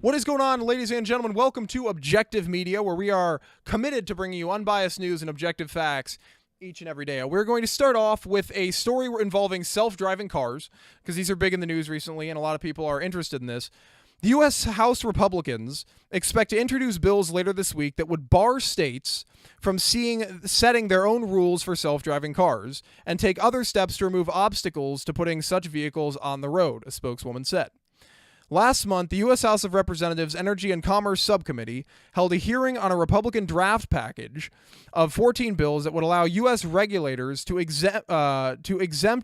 What is going on, ladies and gentlemen? Welcome to Objective Media, where we are committed to bringing you unbiased news and objective facts each and every day. We're going to start off with a story involving self-driving cars, because these are big in the news recently, and a lot of people are interested in this. The U.S. House Republicans expect to introduce bills later this week that would bar states from setting their own rules for self-driving cars and take other steps to remove obstacles to putting such vehicles on the road, a spokeswoman said. Last month, the U.S. House of Representatives Energy and Commerce Subcommittee held a hearing on a Republican draft package of 14 bills that would allow U.S. regulators to exempt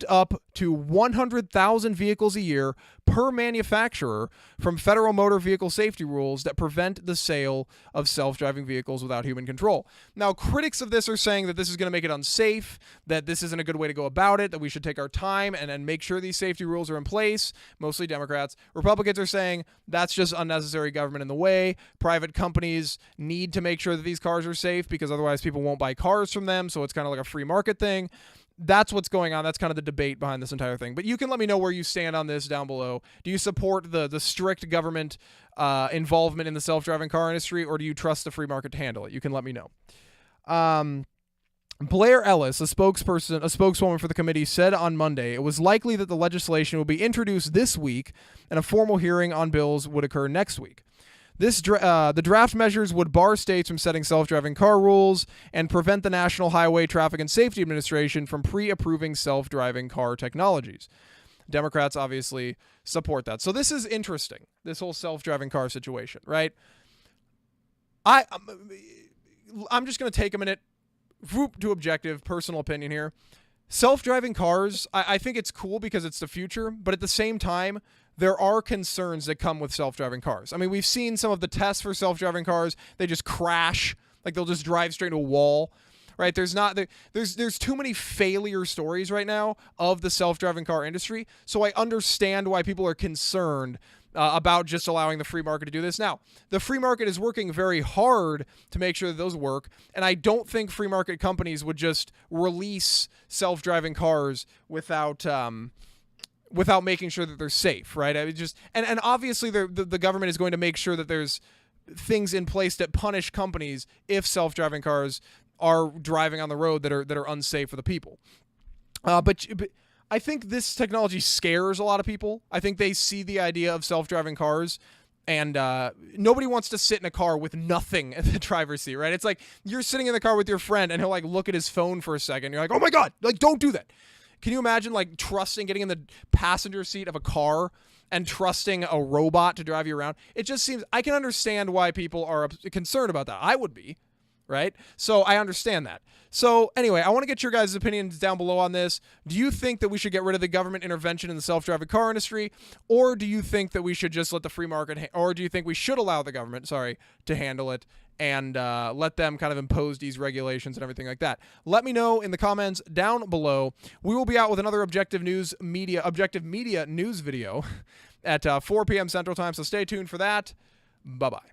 up to 100,000 vehicles a year per manufacturer from federal motor vehicle safety rules that prevent the sale of self-driving vehicles without human control. Now, critics of this are saying that this is going to make it unsafe, that this isn't a good way to go about it, that we should take our time and make sure these safety rules are in place, mostly Democrats. Republicans are saying that's just unnecessary government in the way. Private companies need to make sure that these cars are safe because otherwise people won't buy cars from them, so it's kind of like a free market thing. That's what's going on. That's kind of the debate behind this entire thing. But you can let me know where you stand on this down below. Do you support the strict government involvement in the self-driving car industry, or do you trust the free market to handle it? You can let me know. Blair Ellis, a spokeswoman for the committee, said on Monday it was likely that the legislation would be introduced this week and a formal hearing on bills would occur next week. The draft measures would bar states from setting self-driving car rules and prevent the National Highway Traffic and Safety Administration from pre-approving self-driving car technologies. Democrats obviously support that. So this is interesting, this whole self-driving car situation, right? I'm just going to take a minute to objective, personal opinion here. Self-driving cars, I think it's cool because it's the future, but at the same time, there are concerns that come with self-driving cars. I mean, we've seen some of the tests for self-driving cars. They just crash, like they'll just drive straight into a wall, right? There's too many failure stories right now of the self-driving car industry, so I understand why people are concerned about just allowing the free market to do this. Now, the free market is working very hard to make sure that those work, and I don't think free market companies would just release self-driving cars without making sure that they're safe, right? And obviously the government is going to make sure that there's things in place that punish companies if self-driving cars are driving on the road that are unsafe for the people. But I think this technology scares a lot of people. I think they see the idea of self-driving cars, and nobody wants to sit in a car with nothing in the driver's seat, right? It's like you're sitting in the car with your friend, and he'll like look at his phone for a second. You're like, oh my God, like don't do that. Can you imagine like getting in the passenger seat of a car and trusting a robot to drive you around? It just seems, I can understand why people are concerned about that. I would be. Right? So I understand that. So anyway, I want to get your guys' opinions down below on this. Do you think that we should get rid of the government intervention in the self-driving car industry? Or do you think that we should just let the free market, or do you think we should allow the government, to handle it and let them kind of impose these regulations and everything like that? Let me know in the comments down below. We will be out with another Objective Media news video at 4 p.m. Central Time, so stay tuned for that. Bye-bye.